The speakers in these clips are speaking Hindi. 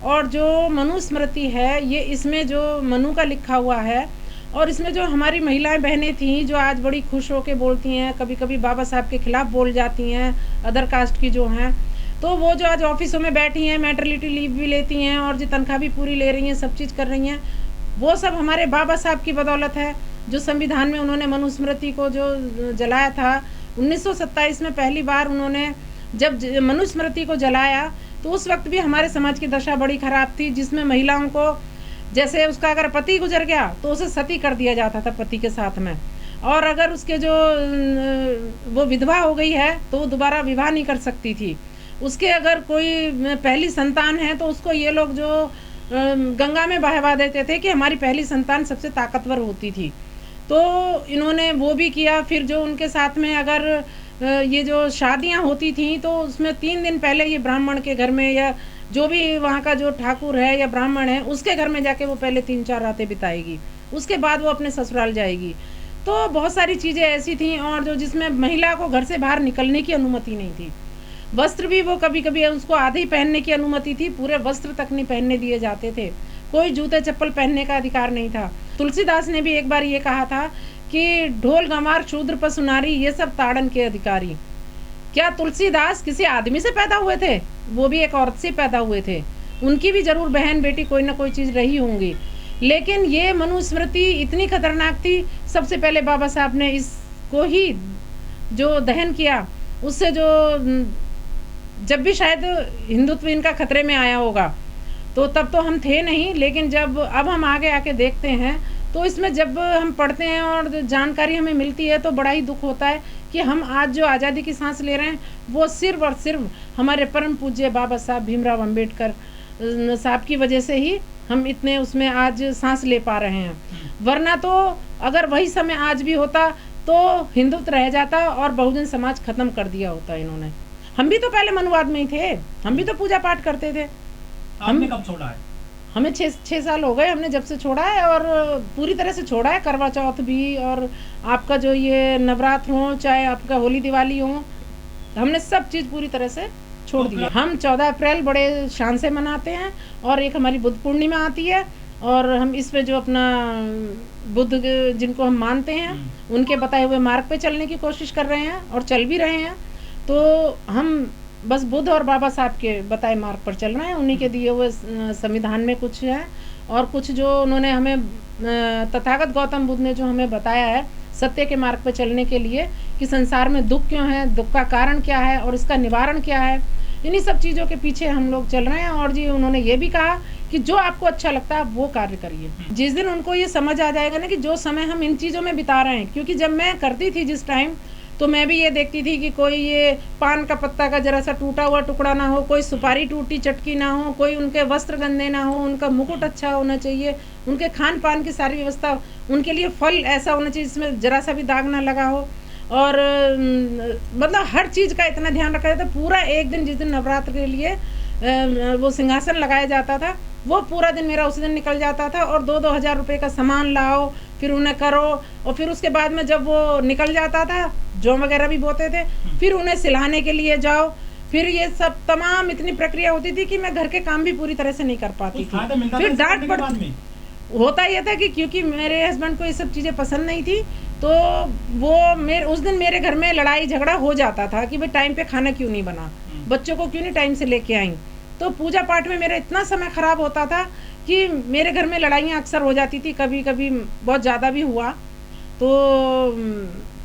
और जो मनुस्मृति है, ये इसमें जो मनु का लिखा हुआ है, और इसमें जो हमारी महिलाएं बहनें थीं जो आज बड़ी खुश होकर बोलती हैं, कभी कभी बाबा साहब के खिलाफ बोल जाती हैं, अदर कास्ट की जो हैं, तो वो जो आज ऑफिसों में बैठी हैं, मैटरनिटी लीव भी लेती हैं और जो तनख्वाह भी पूरी ले रही हैं, सब चीज़ कर रही हैं, वो सब हमारे बाबा साहब की बदौलत है। जो संविधान में उन्होंने मनुस्मृति को जो जलाया था 1927 में पहली बार उन्होंने जब मनुस्मृति को जलाया, तो उस वक्त भी हमारे समाज की दशा बड़ी ख़राब थी, जिसमें महिलाओं को जैसे उसका अगर पति गुजर गया तो उसे सती कर दिया जाता था पति के साथ में, और अगर उसके जो वो विधवा हो गई है तो वो दोबारा विवाह नहीं कर सकती थी। उसके अगर कोई पहली संतान है तो उसको ये लोग जो गंगा में बहवा देते थे कि हमारी पहली संतान सबसे ताकतवर होती थी। तो इन्होंने वो भी किया। फिर जो उनके साथ में अगर ये जो शादियां होती थी तो उसमें 3 दिन पहले ये ब्राह्मण के घर में या जो भी वहाँ का जो ठाकुर है या ब्राह्मण है उसके घर में जाके वो पहले 3-4 रातें बिताएगी, उसके बाद वो अपने ससुराल जाएगी। तो बहुत सारी चीज़ें ऐसी थी, और जो जिसमें महिला को घर से बाहर निकलने की अनुमति नहीं थी। वस्त्र भी वो कभी कभी उसको आधे ही पहनने की अनुमति थी, पूरे वस्त्र तक नहीं पहनने दिए जाते थे, कोई जूते चप्पल पहनने का अधिकार नहीं था। तुलसीदास ने भी एक बार ये कहा था कि ढोल गंवार शूद्र पशु नारी ये सब ताड़न के अधिकारी। क्या तुलसीदास किसी आदमी से पैदा हुए थे? वो भी एक औरत से पैदा हुए थे। उनकी भी जरूर बहन बेटी कोई ना कोई चीज़ रही होंगी, लेकिन ये मनुस्मृति इतनी खतरनाक थी। सबसे पहले बाबा साहब ने इसको ही जो दहन किया, उससे जो जब भी शायद हिंदुत्व इनका खतरे में आया होगा तो तब तो हम थे नहीं, लेकिन जब अब हम आगे आके देखते हैं तो इसमें जब हम पढ़ते हैं और जानकारी हमें मिलती है तो बड़ा ही दुख होता है कि हम आज जो आज़ादी की सांस ले रहे हैं वो सिर्फ और सिर्फ हमारे परम पूज्य बाबा साहब भीमराव अंबेडकर साहब की वजह से ही हम इतने उसमें आज सांस ले पा रहे हैं। वरना तो अगर वही समय आज भी होता तो हिंदुत्व रह जाता और बहुजन समाज खत्म कर दिया होता इन्होंने। हम भी तो पहले मनुवाद में ही थे, हम भी तो पूजा पाठ करते थे। हमने कब छोड़ा है? हमें 6 साल हो गए हमने जब से छोड़ा है, और पूरी तरह से छोड़ा है। करवा चौथ भी और आपका जो ये नवरात्र हो, चाहे आपका होली दिवाली हो, हमने सब चीज़ पूरी तरह से छोड़ दी है। हम 14 अप्रैल बड़े शान से मनाते हैं, और एक हमारी बुद्ध पूर्णिमा आती है, और हम इस पे जो अपना बुद्ध जिनको हम मानते हैं उनके बताए हुए मार्ग पे चलने की कोशिश कर रहे हैं और चल भी रहे हैं। तो हम बस बुद्ध और बाबा साहब के बताए मार्ग पर चल रहे हैं। उन्हीं के दिए हुए संविधान में कुछ है, और कुछ जो उन्होंने हमें तथागत गौतम बुद्ध ने जो हमें बताया है सत्य के मार्ग पर चलने के लिए, कि संसार में दुख क्यों है, दुख का कारण क्या है और इसका निवारण क्या है, इन्हीं सब चीज़ों के पीछे हम लोग चल रहे हैं। और जी उन्होंने ये भी कहा कि जो आपको अच्छा लगता है वो कार्य करिए। जिस दिन उनको ये समझ आ जाएगा ना कि जो समय हम इन चीज़ों में बिता रहे हैं, क्योंकि जब मैं करती थी जिस टाइम, तो मैं भी ये देखती थी कि कोई ये पान का पत्ता का जरा सा टूटा हुआ टुकड़ा ना हो, कोई सुपारी टूटी चटकी ना हो, कोई उनके वस्त्र गंदे ना हो, उनका मुकुट अच्छा होना चाहिए, उनके खान पान की सारी व्यवस्था, उनके लिए फल ऐसा होना चाहिए जिसमें जरा सा भी दाग ना लगा हो, और मतलब हर चीज़ का इतना ध्यान रखा जाता। पूरा एक दिन जिस दिन नवरात्र के लिए वो सिंहासन लगाया जाता था, वो पूरा दिन मेरा उस दिन निकल जाता था। और 2-2 हज़ार रुपये का सामान लाओ, फिर उन्हें करो, और फिर उसके बाद में जब वो निकल जाता था, जौ वगैरह भी बोते थे, फिर उन्हें सिलाने के लिए जाओ, फिर ये सब तमाम इतनी प्रक्रिया होती थी कि मैं घर के काम भी पूरी तरह से नहीं कर पाती थी। फिर डांट पड़ती। होता यह था कि क्योंकि मेरे हस्बैंड को ये सब चीज़ें पसंद नहीं थी, तो वो उस दिन मेरे घर में लड़ाई झगड़ा हो जाता था कि भाई टाइम पे खाना क्यों नहीं बना, बच्चों को क्यों नहीं टाइम से लेके आई। तो पूजा पाठ में मेरा इतना समय ख़राब होता था कि मेरे घर में लड़ाइयाँ अक्सर हो जाती थी, कभी कभी बहुत ज़्यादा भी हुआ। तो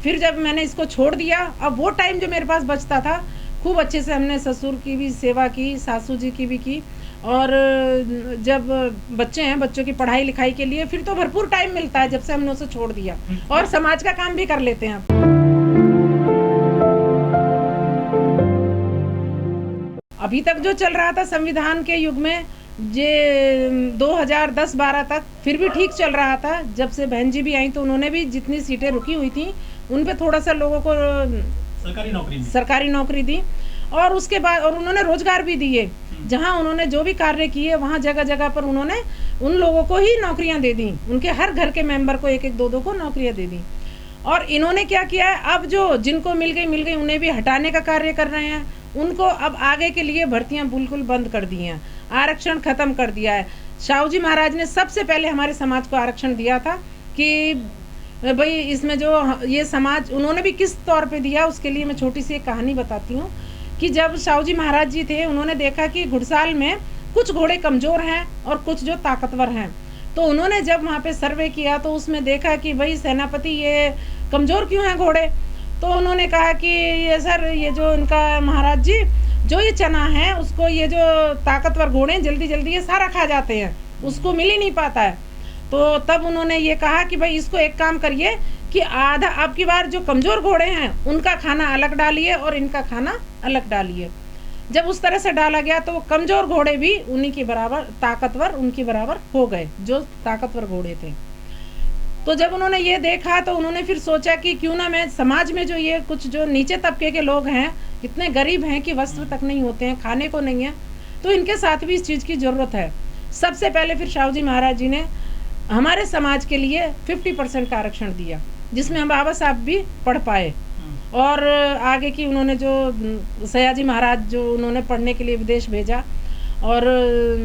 फिर जब मैंने इसको छोड़ दिया, अब वो टाइम जो मेरे पास बचता था, खूब अच्छे से हमने ससुर की भी सेवा की, सासू जी की भी की, और जब बच्चे हैं, बच्चों की पढ़ाई लिखाई के लिए फिर तो भरपूर टाइम मिलता है जब से हमने उसे छोड़ दिया, और समाज का काम भी कर लेते हैं। अभी तक जो चल रहा था संविधान के युग में, ये 2010-12 तक फिर भी ठीक चल रहा था। जब से बहन जी भी आई तो उन्होंने भी जितनी सीटें रुकी हुई थी उन पे थोड़ा सा लोगों को सरकारी नौकरी दी, और उसके बाद और उन्होंने रोजगार भी दिए। जहां उन्होंने जो भी कार्य किए वहां जगह जगह पर उन्होंने उन लोगों को ही नौकरियां दे दी, उनके हर घर के मेंबर को 1-1, 2-2 को नौकरियां दे दी। और इन्होंने क्या किया है, अब जो जिनको मिल गई उन्हें भी हटाने का कार्य कर रहे हैं, उनको अब आगे के लिए भर्तियां बिल्कुल बंद कर दी हैं, आरक्षण खत्म कर दिया है। शाहू जी महाराज ने सबसे पहले हमारे समाज को आरक्षण दिया था कि भाई इसमें जो ये समाज उन्होंने भी किस तौर पे दिया, उसके लिए मैं छोटी सी एक कहानी बताती हूँ कि जब शाहू जी महाराज जी थे, उन्होंने देखा कि घुड़साल में कुछ घोड़े कमज़ोर हैं और कुछ जो ताकतवर हैं। तो उन्होंने जब वहाँ पे सर्वे किया तो उसमें देखा कि भाई सेनापति ये कमज़ोर क्यों हैं घोड़े। तो उन्होंने कहा कि ये सर, ये जो इनका महाराज जी जो ये चना है उसको ये जो ताकतवर घोड़े जल्दी जल्दी ये सारा खा जाते हैं, उसको मिल ही नहीं पाता है। तो तब उन्होंने ये कहा कि भाई इसको एक काम करिए कि आधा अब की बार जो कमज़ोर घोड़े हैं उनका खाना अलग डालिए और इनका खाना अलग डालिए। जब उस तरह से डाला गया तो वो कमज़ोर घोड़े भी उन्हीं के बराबर ताकतवर उनके बराबर हो गए जो ताकतवर घोड़े थे। तो जब उन्होंने ये देखा तो उन्होंने फिर सोचा कि क्यों ना मैं समाज में जो ये कुछ जो नीचे तबके के लोग हैं, इतने गरीब हैं कि वस्त्र तक नहीं होते हैं, खाने को नहीं है, तो इनके साथ भी इस चीज़ की ज़रूरत है। सबसे पहले फिर शाहू जी महाराज जी ने हमारे समाज के लिए 50% का आरक्षण दिया, जिसमें हम बाबा साहब भी पढ़ पाए। और आगे की उन्होंने जो सयाजी महाराज जो उन्होंने पढ़ने के लिए विदेश भेजा, और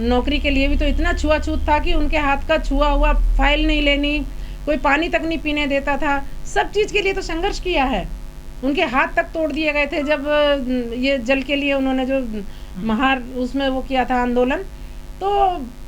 नौकरी के लिए भी तो इतना छुआछूत था कि उनके हाथ का छुआ हुआ फाइल नहीं लेनी, कोई पानी तक नहीं पीने देता था। सब चीज़ के लिए तो संघर्ष किया है, उनके हाथ तक तोड़ दिए गए थे जब ये जल के लिए उन्होंने जो उसमें वो किया था आंदोलन। तो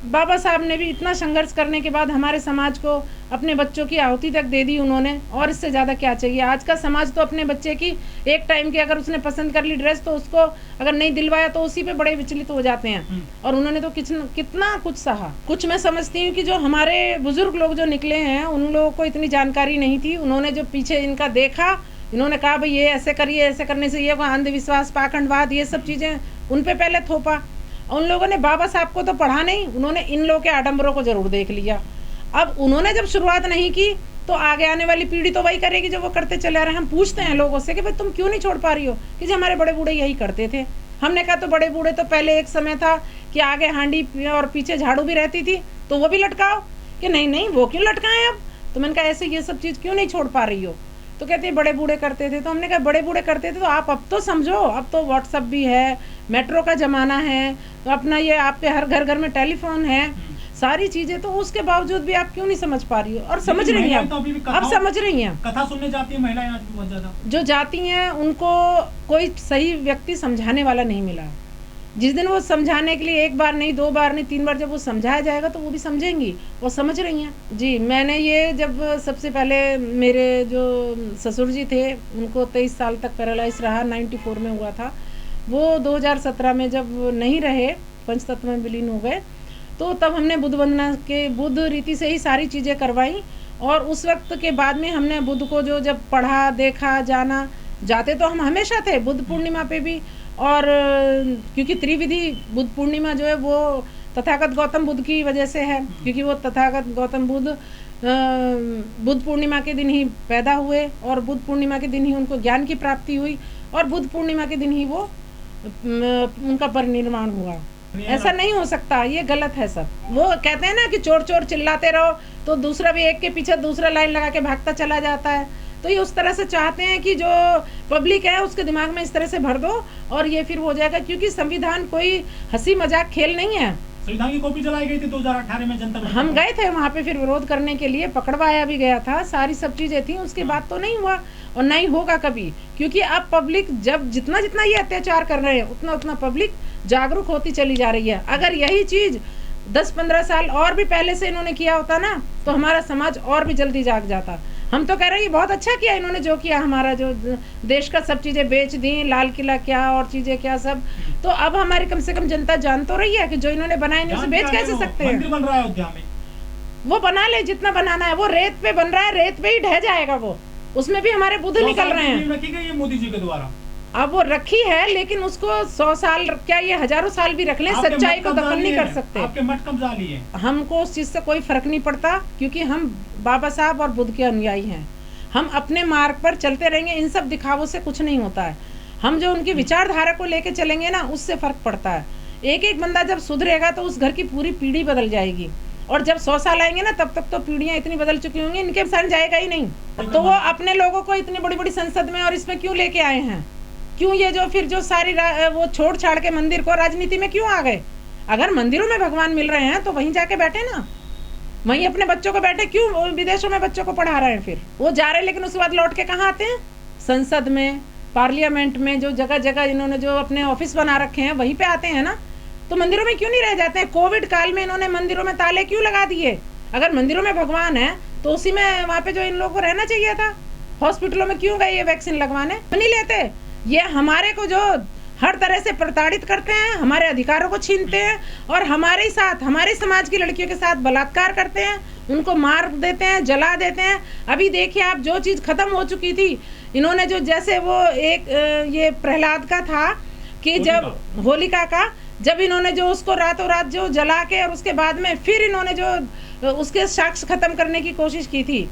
बाबा साहब ने भी इतना संघर्ष करने के बाद हमारे समाज को अपने बच्चों की आहुति तक दे दी उन्होंने, और इससे ज़्यादा क्या चाहिए। आज का समाज तो अपने बच्चे की एक टाइम की अगर उसने पसंद कर ली ड्रेस तो उसको अगर नहीं दिलवाया तो उसी पे बड़े विचलित हो जाते हैं। और उन्होंने तो कितना कुछ सहा। कुछ मैं समझती हूँ कि जो हमारे बुजुर्ग लोग जो निकले हैं उन लोगों को इतनी जानकारी नहीं थी। उन्होंने जो पीछे इनका देखा, इन्होंने कहा भाई ये ऐसे करिए, ऐसे करने से ये अंधविश्वास, पाखंडवाद, ये सब चीज़ें उन पे पहले थोपा। उन लोगों ने बाबा साहब को तो पढ़ा नहीं, उन्होंने इन लोगों के आडंबरों को जरूर देख लिया। अब उन्होंने जब शुरुआत नहीं की तो आगे आने वाली पीढ़ी तो वही करेगी जो वो करते चले आ रहे हैं। हम पूछते हैं लोगों से कि भाई तुम क्यों नहीं छोड़ पा रही हो, कि जो हमारे बड़े बूढ़े यही करते थे। हमने कहा तो बड़े बूढ़े तो पहले एक समय था कि आगे हांडी और पीछे झाड़ू भी रहती थी, तो वो भी लटकाओ, कि नहीं नहीं वो क्यों लटकाएं अब। तो मैंने कहा ऐसे ये सब चीज़ क्यों नहीं छोड़ पा रही हो। तो कहते हैं बड़े बूढ़े करते थे। तो हमने कहा बड़े बूढ़े करते थे तो आप अब तो समझो, अब तो व्हाट्सअप भी है, मेट्रो का ज़माना है, तो अपना ये आपके हर घर घर में टेलीफोन है, सारी चीज़ें। तो उसके बावजूद भी आप क्यों नहीं समझ पा रही हो। और समझ रही हैं अब समझ रही हैं। कथा सुनने जाती है महिलाएं आज भी बहुत ज़्यादा, जो जाती हैं उनको कोई सही व्यक्ति समझाने वाला नहीं मिला। जिस दिन वो समझाने के लिए एक बार नहीं, 2 बार नहीं, 3 बार जब वो समझाया जाएगा तो वो भी समझेंगी, वो समझ रही हैं। जी, मैंने ये जब सबसे पहले मेरे जो ससुर जी थे उनको 23 साल तक पैरालाइज रहा, 94 में हुआ था। वो 2017 में जब नहीं रहे, पंचतत्व में विलीन हो गए, तो तब हमने बुद्ध वंदना के बुद्ध रीति से ही सारी चीज़ें करवाई। और उस वक्त के बाद में हमने बुद्ध को जो जब पढ़ा, देखा, जाना, जाते तो हम हमेशा थे बुद्ध पूर्णिमा पे भी। और क्योंकि त्रिविधि बुद्ध पूर्णिमा जो है वो तथागत गौतम बुद्ध की वजह से है, क्योंकि वो तथागत गौतम बुद्ध बुद्ध पूर्णिमा के दिन ही पैदा हुए और बुद्ध पूर्णिमा के दिन ही उनको ज्ञान की प्राप्ति हुई और बुद्ध पूर्णिमा के दिन ही वो उनका परिनिर्वाण हुआ। ऐसा नहीं हो सकता, ये गलत है सब। वो कहते हैं ना कि चोर चोर चिल्लाते रहो तो दूसरा भी एक के पीछे दूसरा लाइन लगा के भागता चला जाता है। तो ये उस तरह से चाहते हैं कि जो पब्लिक है उसके दिमाग में इस तरह से भर दो और ये फिर हो जाएगा। क्योंकि संविधान कोई हंसी मजाक खेल नहीं है। संविधान की कॉपी जलाई गई थी 2018 में जनता, हम गए थे वहाँ पे, फिर विरोध करने के लिए पकड़वाया भी गया था, सारी सब चीज़ें थी। उसके बाद तो नहीं हुआ और नहीं होगा कभी, क्योंकि अब पब्लिक जब जितना जितना ये अत्याचार कर रहे हैं उतना उतना पब्लिक जागरूक होती चली जा रही है। अगर यही चीज़ 10-15 साल और भी पहले से इन्होंने किया होता ना तो हमारा समाज और भी जल्दी जाग जाता। हम तो कह रहे हैं बहुत अच्छा किया इन्होंने जो किया, हमारा जो देश का सब चीज़ें बेच दी, लाल किला क्या और चीज़ें क्या सब। तो अब हमारी कम से कम जनता जान तो रही है कि जो इन्होंने बनाया नहीं उसे बेच कैसे सकते हैं। मंदिर बन रहा है अयोध्या में, वो बना ले जितना बनाना है, वो रेत पे बन रहा है, रेत पे ही ढह जाएगा वो, उसमें भी हमारे बुद्ध निकल रहे हैं। रखी गई है मोदी जी के द्वारा, अब वो रखी है लेकिन उसको 100 साल क्या ये हजारों साल भी रख ले, सच्चाई को दफन नहीं कर सकते। आपके मठ कब्जा लिए, हमको उस चीज़ से कोई फर्क नहीं पड़ता क्योंकि हम बाबा साहब और बुद्ध के अनुयायी हैं। हम अपने मार्ग पर चलते रहेंगे, इन सब दिखावों से कुछ नहीं होता है। हम जो उनकी विचारधारा को लेके चलेंगे ना उससे फर्क पड़ता है। एक एक बंदा जब सुधरेगा तो उस घर की पूरी पीढ़ी बदल जाएगी और जब 100 साल आएंगे ना तब तक तो पीढ़ियां इतनी बदल चुकी होंगी, इनके सन जाएगा ही नहीं। तो वो अपने लोगों को इतनी बड़ी बड़ी संसद में और इसमें क्यों लेके आए हैं, क्यों ये जो फिर जो सारी वो छोड़ छाड़ के मंदिर को राजनीति में क्यों आ गए? अगर मंदिरों में भगवान मिल रहे हैं तो वहीं जाके बैठे ना, वहीं अपने बच्चों को बैठे, क्यों विदेशों में बच्चों को पढ़ा रहे हैं? फिर वो जा रहे हैं लेकिन उसके बाद लौट के कहाँ आते हैं? संसद में, पार्लियामेंट में, जो जगह जगह इन्होंने जो अपने ऑफिस बना रखे हैं वहीं पे आते हैं ना। तो मंदिरों में क्यों नहीं रह जाते हैं? कोविड काल में इन्होंने मंदिरों में ताले क्यों लगा दिए? अगर मंदिरों में भगवान है तो उसी में वहाँ पे जो इन लोगों को रहना चाहिए था। हॉस्पिटलों में क्यों गए ये वैक्सीन लगवाने? नहीं लेते। ये हमारे को जो हर तरह से प्रताड़ित करते हैं, हमारे अधिकारों को छीनते हैं और हमारे साथ, हमारे समाज की लड़कियों के साथ बलात्कार करते हैं, उनको मार देते हैं, जला देते हैं। अभी देखिए आप, जो चीज़ खत्म हो चुकी थी, इन्होंने जो, जैसे वो एक ये प्रहलाद का था कि जब होलिका का, जब इन्होंने जो उसको रातों रात जो जला के और उसके बाद में फिर इन्होंने जो उसके साक्ष्य खत्म करने की कोशिश की थी,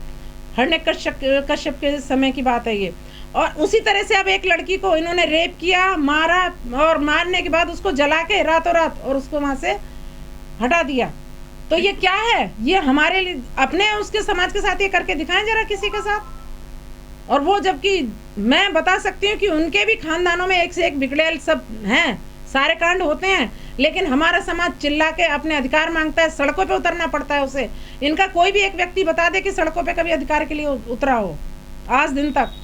हिरण्यकश्यप के समय की बात है ये। और उसी तरह से अब एक लड़की को इन्होंने रेप किया, मारा और मारने के बाद उसको जला के रातों रात और उसको वहाँ से हटा दिया। तो ये क्या है? ये हमारे लिए अपने उसके समाज के साथ ये करके दिखाएं जरा किसी के साथ। और वो, जबकि मैं बता सकती हूँ कि उनके भी खानदानों में एक से एक बिगड़ेल सब हैं, सारे कांड होते हैं, लेकिन हमारा समाज चिल्ला के अपने अधिकार मांगता है, सड़कों पे उतरना पड़ता है उसे। इनका कोई भी एक व्यक्ति बता दे कि सड़कों पे कभी अधिकार के लिए उतरा हो आज दिन तक।